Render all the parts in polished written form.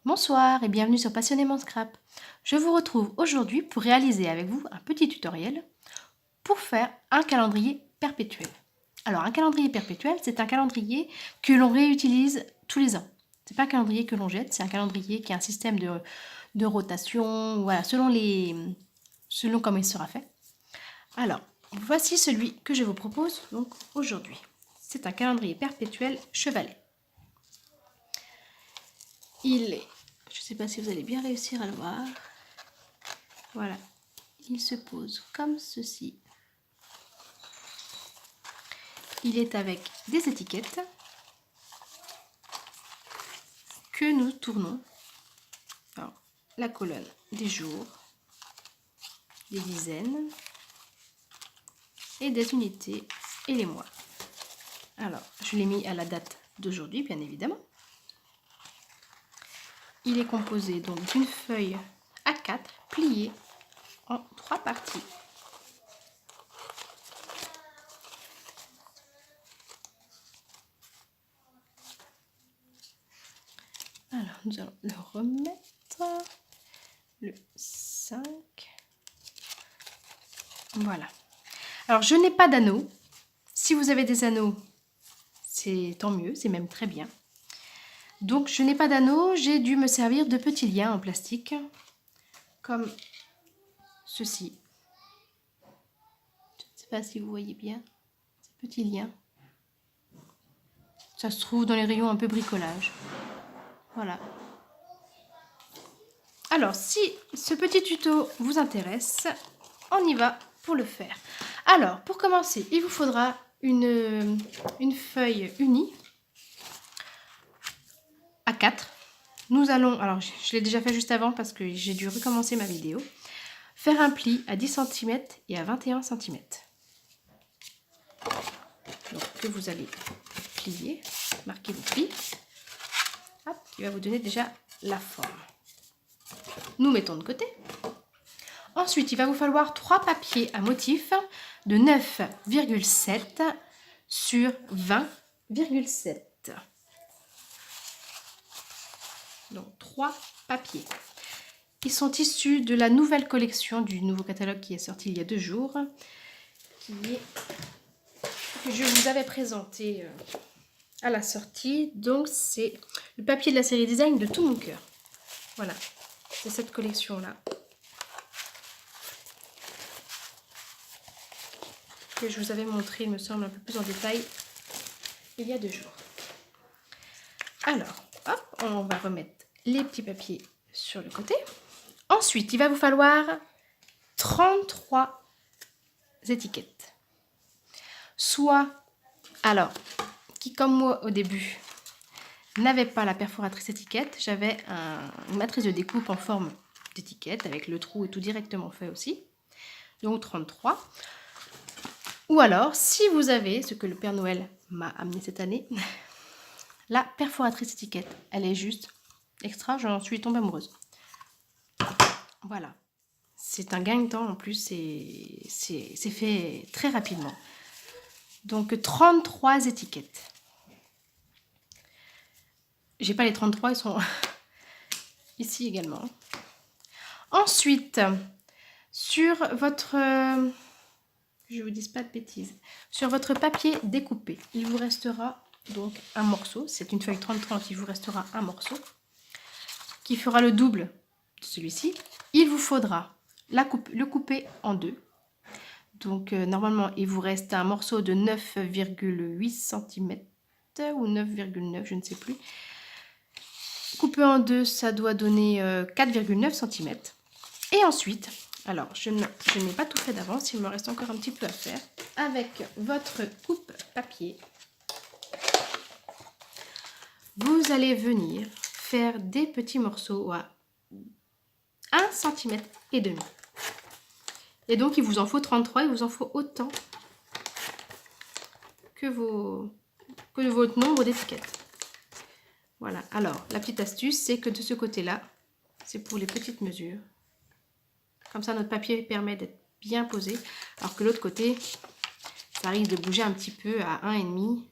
Bonsoir et bienvenue sur Passionnément Scrap. Je vous retrouve aujourd'hui pour réaliser avec vous un petit tutoriel pour faire un calendrier perpétuel. Alors un calendrier perpétuel, c'est un calendrier que l'on réutilise tous les ans. C'est pas un calendrier que l'on jette, c'est un calendrier qui a un système de rotation, voilà, selon comment il sera fait. Alors, voici celui que je vous propose donc aujourd'hui. C'est un calendrier perpétuel chevalet. Il est, je ne sais pas si vous allez bien réussir à le voir. Voilà, il se pose comme ceci. Il est avec des étiquettes que nous tournons. Alors, la colonne des jours, des dizaines et des unités et les mois. Alors, je l'ai mis à la date d'aujourd'hui, bien évidemment. Il est composé donc d'une feuille A4 pliée en 3 parties. Alors, nous allons le remettre. Le 5. Voilà. Alors, je n'ai pas d'anneau. Si vous avez des anneaux, c'est tant mieux, c'est même très bien. Donc, je n'ai pas d'anneau, j'ai dû me servir de petits liens en plastique, comme ceci. Je ne sais pas si vous voyez bien ces petits liens. Ça se trouve dans les rayons un peu bricolage. Voilà. Alors, si ce petit tuto vous intéresse, on y va pour le faire. Alors, pour commencer, il vous faudra une feuille unie A4. Nous allons, alors je l'ai déjà fait juste avant parce que j'ai dû recommencer ma vidéo, faire un pli à 10 cm et à 21 cm. Donc que vous allez plier, marquer le pli, hop, qui va vous donner déjà la forme. Nous mettons de côté. Ensuite, il va vous falloir 3 papiers à motif de 9,7 sur 20,7. Donc 3 papiers. Ils sont issus de la nouvelle collection du nouveau catalogue qui est sorti il y a 2 jours, que je vous avais présenté à la sortie. Donc c'est le papier de la série Design de tout mon cœur. Voilà, c'est cette collection-là que je vous avais montré, il me semble, un peu plus en détail il y a 2 jours. Alors, hop, on va remettre les petits papiers sur le côté. Ensuite, il va vous falloir 33 étiquettes. Soit, alors, qui comme moi au début n'avait pas la perforatrice étiquette, j'avais une matrice de découpe en forme d'étiquette avec le trou et tout directement fait aussi. Donc 33. Ou alors, si vous avez, ce que le Père Noël m'a amené cette année, la perforatrice étiquette. Elle est juste extra, j'en suis tombée amoureuse. Voilà. C'est un gain de temps en plus, c'est fait très rapidement. Donc 33 étiquettes. J'ai pas les 33, ils sont ici également. Ensuite, sur votre... je vous dis pas de bêtises. Sur votre papier découpé, il vous restera donc un morceau. C'est une feuille 30-30, il vous restera un morceau qui fera le double de celui-ci. Il vous faudra le couper en 2. Donc normalement, il vous reste un morceau de 9,8 cm ou 9,9, je ne sais plus. Coupé en 2, ça doit donner 4,9 cm. Et ensuite, alors je n'ai pas tout fait d'avance, il me reste encore un petit peu à faire. Avec votre coupe papier, vous allez venir faire des petits morceaux à 1 cm et demi. Et donc il vous en faut 33, il vous en faut autant que votre nombre d'étiquettes. Voilà, alors la petite astuce, c'est que de ce côté-là, c'est pour les petites mesures. Comme ça, notre papier permet d'être bien posé, alors que l'autre côté, ça risque de bouger un petit peu à 1,5.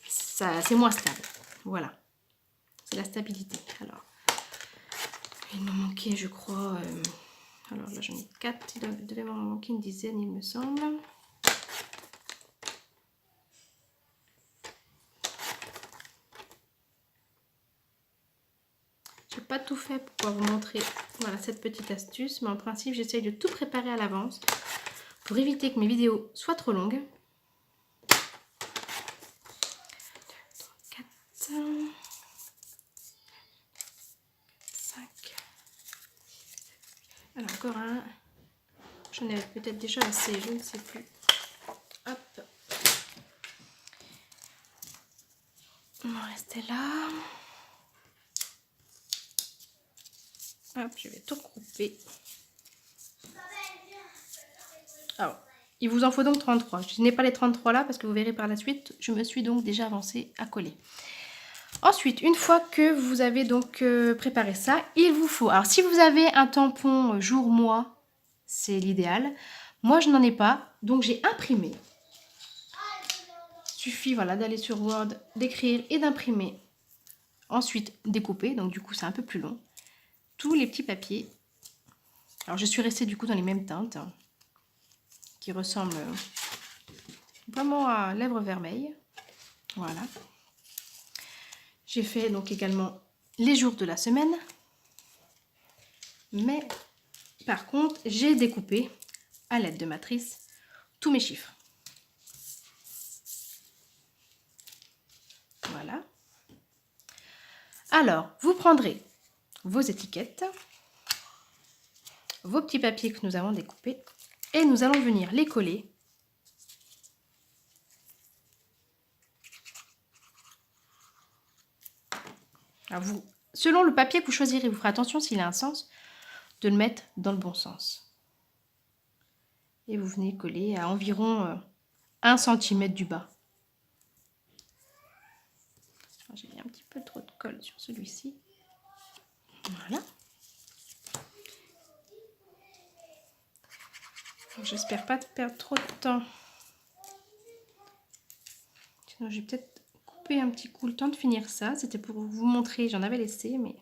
C'est moins stable. Voilà, c'est la stabilité. Alors, Il m'en manquait, je crois. Alors là, j'en ai 4. Il devait m'en manquer une dizaine, il me semble. Je n'ai pas tout fait pour pouvoir vous montrer voilà, cette petite astuce. Mais en principe, j'essaye de tout préparer à l'avance pour éviter que mes vidéos soient trop longues. 4, 5. Alors encore un. J'en avais peut-être déjà assez, je ne sais plus. Hop. On va rester là. Hop, je vais tout regrouper. Alors, il vous en faut donc 33. Je n'ai pas les 33 là parce que vous verrez par la suite, je me suis donc déjà avancée à coller. Ensuite, une fois que vous avez donc préparé ça, il vous faut... Alors, si vous avez un tampon jour-mois, c'est l'idéal. Moi, je n'en ai pas, donc j'ai imprimé. Il suffit voilà, d'aller sur Word, d'écrire et d'imprimer. Ensuite, découper, donc du coup, c'est un peu plus long. Tous les petits papiers. Alors, je suis restée du coup dans les mêmes teintes, hein, qui ressemblent vraiment à lèvres vermeilles. Voilà. J'ai fait donc également les jours de la semaine. Mais par contre, j'ai découpé à l'aide de matrice tous mes chiffres. Voilà. Alors, vous prendrez vos étiquettes, vos petits papiers que nous avons découpés et nous allons venir les coller. Alors vous, selon le papier que vous choisirez, vous ferez attention s'il a un sens, de le mettre dans le bon sens. Et vous venez coller à environ 1 cm du bas. J'ai mis un petit peu trop de colle sur celui-ci. Voilà. J'espère pas perdre trop de temps. Sinon, j'ai peut-être coupé un petit coup le temps de finir ça. C'était pour vous montrer, j'en avais laissé, mais...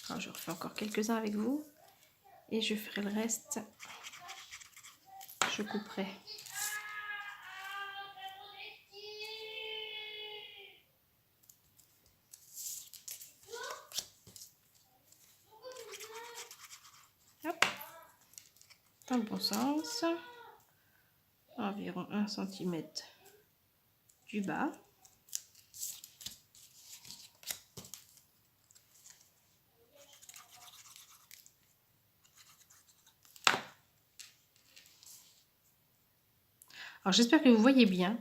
Alors, je refais encore quelques-uns avec vous. Et je ferai le reste. Je couperai. Hop. Dans le bon sens. Environ 1 cm du bas. Alors j'espère que vous voyez bien.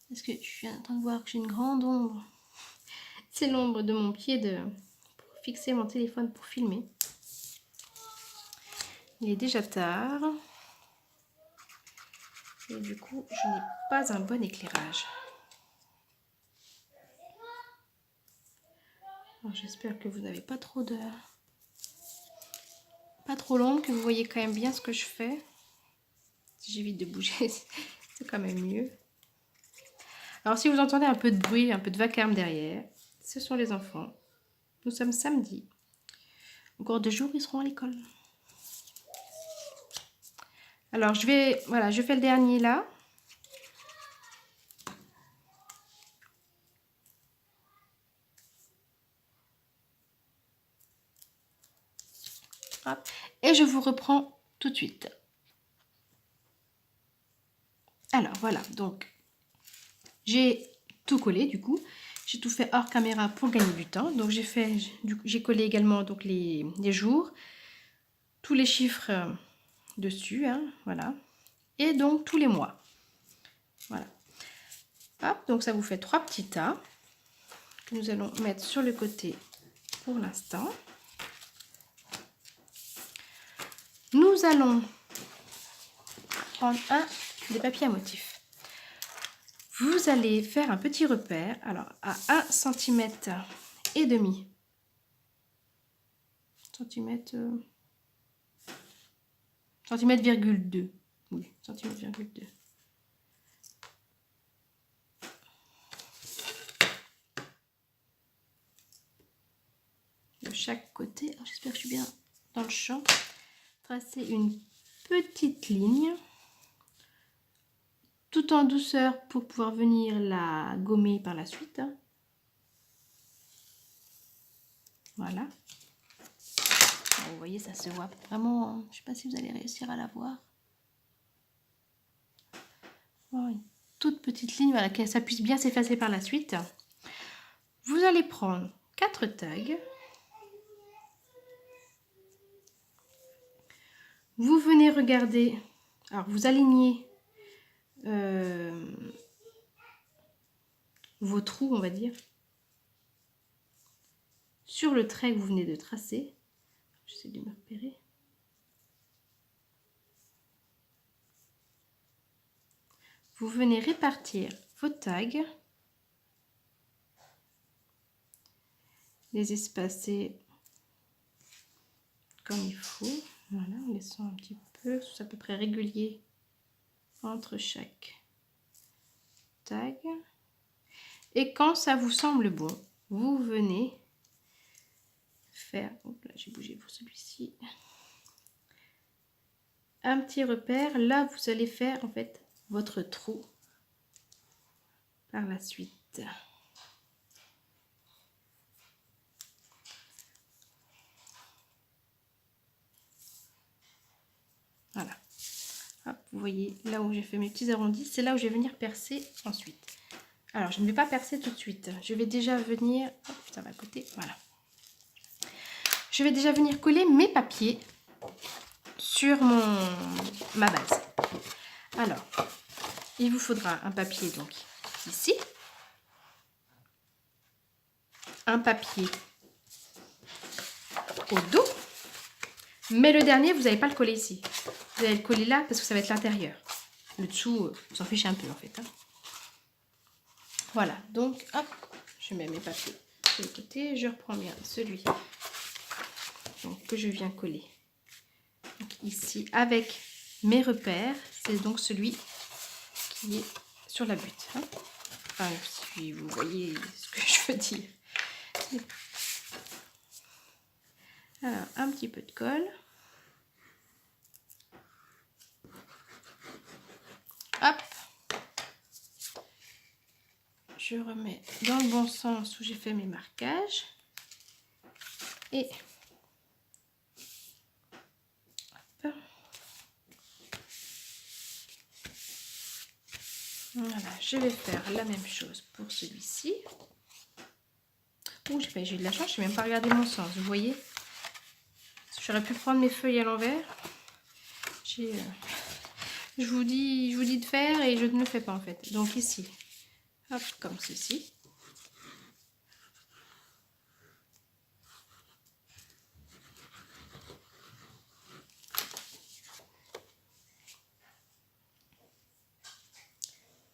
Parce que je suis en train de voir que j'ai une grande ombre. C'est l'ombre de mon pied pour fixer mon téléphone pour filmer. Il est déjà tard. Et du coup, je n'ai pas un bon éclairage. J'espère que vous n'avez pas trop de... Pas trop l'ombre, que vous voyez quand même bien ce que je fais. Si j'évite de bouger, c'est quand même mieux. Alors si vous entendez un peu de bruit, un peu de vacarme derrière, ce sont les enfants. Nous sommes samedi. Encore 2 jours, ils seront à l'école. Alors je vais, voilà, je fais le dernier là. Hop. Et je vous reprends tout de suite. Alors voilà, donc j'ai tout collé du coup. J'ai tout fait hors caméra pour gagner du temps. Donc j'ai collé également donc les jours, tous les chiffres dessus, hein, voilà. Et donc tous les mois. Voilà. Hop, donc ça vous fait 3 petits tas que nous allons mettre sur le côté pour l'instant. Nous allons prendre des papiers à motifs. Vous allez faire un petit repère, alors à 1,5 cm et demi. Centimètre, 2. Oui, centimètre, 2. chaque côté. J'espère que je suis bien dans le champ. Tracer une petite ligne tout en douceur pour pouvoir venir la gommer par la suite. Voilà. Vous voyez, ça se voit vraiment. Je ne sais pas si vous allez réussir à la voir. Voilà, une toute petite ligne, voilà, que ça puisse bien s'effacer par la suite. Vous allez prendre 4 tags. Vous venez regarder. Alors, vous alignez vos trous, on va dire, sur le trait que vous venez de tracer. J'essaie de me repérer. Vous venez répartir vos tags, les espacer comme il faut. Voilà, en laissant un petit peu, c'est à peu près régulier entre chaque tag. Et quand ça vous semble bon, vous venez faire, hop là, j'ai bougé pour celui-ci, un petit repère. Là, vous allez faire en fait votre trou par la suite. Voilà. Hop, vous voyez là où j'ai fait mes petits arrondis, c'est là où je vais venir percer ensuite. Alors, je ne vais pas percer tout de suite. Je vais déjà venir, hop, ça va à côté, voilà. Je vais déjà venir coller mes papiers sur ma base. Alors, il vous faudra un papier donc ici, un papier au dos, mais le dernier, vous n'allez pas le coller ici. Vous allez le coller là parce que ça va être l'intérieur. Le dessous, vous s'en fichez un peu en fait. Hein. Voilà, donc hop, je mets mes papiers sur le côté, je reprends bien celui donc, que je viens coller. Donc, ici, avec mes repères, c'est donc celui qui est sur la butte. Hein. Enfin, si vous voyez ce que je veux dire. Alors, un petit peu de colle. Hop. Je remets dans le bon sens où j'ai fait mes marquages. Et hop. Voilà, je vais faire la même chose pour celui-ci. Oh, j'ai eu de la chance, je n'ai même pas regardé mon sens, vous voyez. J'aurais pu prendre mes feuilles à l'envers. Je vous dis de faire et je ne le fais pas en fait. Donc ici, hop, comme ceci.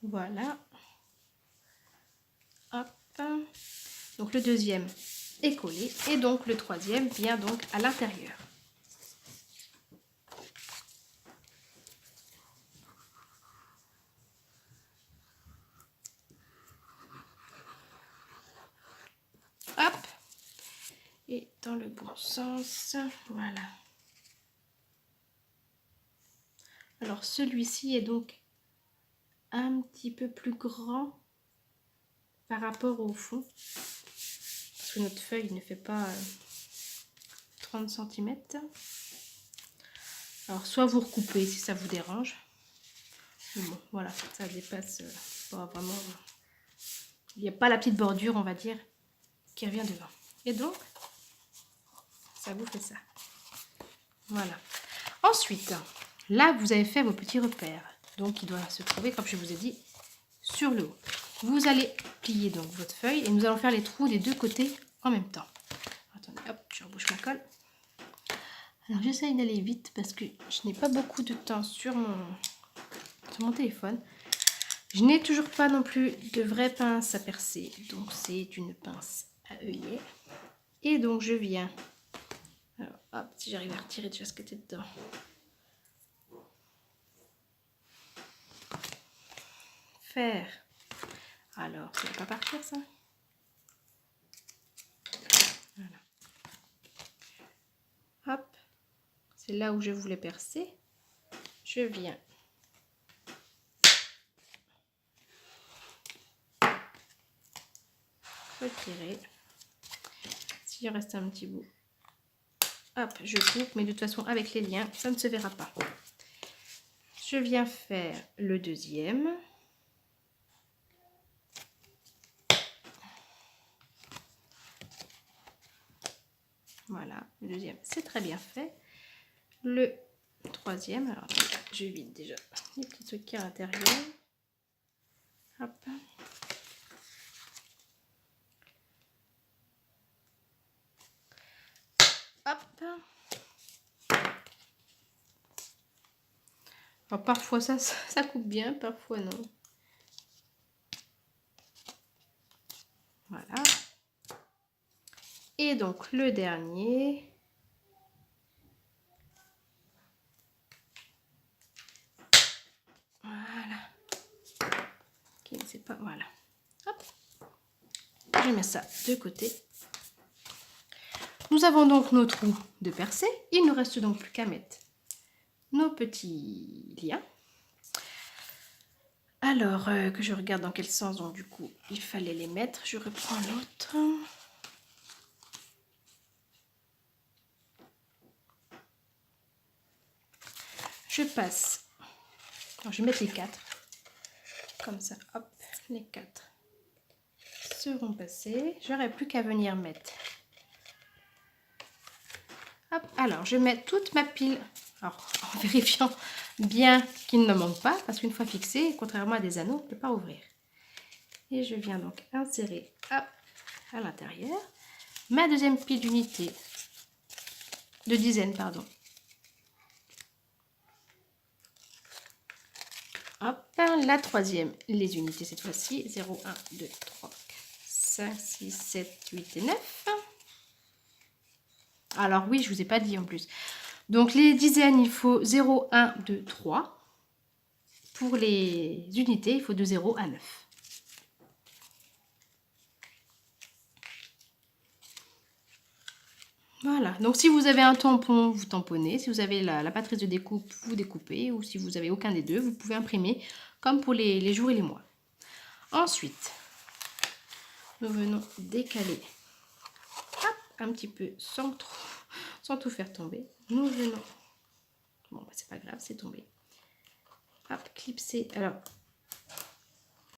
Voilà. Hop. Donc le deuxième est collé et donc le troisième vient donc à l'intérieur. Hop. Et dans le bon sens, voilà. Alors celui-ci est donc un petit peu plus grand par rapport au fond. Parce que notre feuille ne fait pas 30 cm. Alors soit vous recoupez si ça vous dérange. Mais bon, voilà, ça dépasse pas vraiment. Il n'y a pas la petite bordure, on va dire, qui revient devant. Et donc, ça vous fait ça. Voilà. Ensuite, là, vous avez fait vos petits repères. Donc, il doit se trouver, comme je vous ai dit, sur le haut. Vous allez plier donc votre feuille et nous allons faire les trous des deux côtés en même temps. Attendez, hop, je rebouche ma colle. Alors, j'essaye d'aller vite parce que je n'ai pas beaucoup de temps sur mon téléphone. Je n'ai toujours pas non plus de vraie pince à percer. Donc, c'est une pince à œillet. Et donc, je viens... Alors, hop, si j'arrive à retirer déjà ce qui était dedans. Faire. Alors, ça ne va pas partir, ça. Voilà. c'est là où je voulais percer. Je viens retirer. S'il reste un petit bout, hop, je coupe, mais de toute façon avec les liens, ça ne se verra pas. Je viens faire le deuxième. Voilà, le deuxième, c'est très bien fait. Le troisième, alors je vide déjà les petits trucs qui sont à l'intérieur. Hop. Hop. Alors, parfois ça coupe bien, parfois non. Voilà. Et donc le dernier. Voilà. Ok, c'est pas... Voilà. Hop. Je mets ça de côté. Nous avons donc nos trous de percée. Il ne nous reste donc plus qu'à mettre nos petits liens. Alors, que je regarde dans quel sens, donc du coup, il fallait les mettre. Je reprends l'autre. Je passe. Alors, je vais mettre les 4. Comme ça, hop, les 4 seront passés. J'aurai plus qu'à venir mettre. Hop, alors, je mets toute ma pile. Alors, en vérifiant bien qu'il ne manque pas, parce qu'une fois fixé, contrairement à des anneaux, on ne peut pas ouvrir. Et je viens donc insérer, hop, à l'intérieur ma deuxième pile d'unité, de dizaines, pardon. Hop, la troisième, les unités cette fois-ci, 0, 1, 2, 3, 4, 5, 6, 7, 8 et 9. Alors oui, je ne vous ai pas dit en plus. Donc les dizaines, il faut 0, 1, 2, 3. Pour les unités, il faut de 0 à 9. Voilà, donc si vous avez un tampon, vous tamponnez. Si vous avez la patrice de découpe, vous découpez. Ou si vous n'avez aucun des deux, vous pouvez imprimer comme pour les jours et les mois. Ensuite, nous venons décaler hop, un petit peu sans tout faire tomber. Nous venons, bon bah, c'est pas grave, c'est tombé. Hop, clipser. Alors,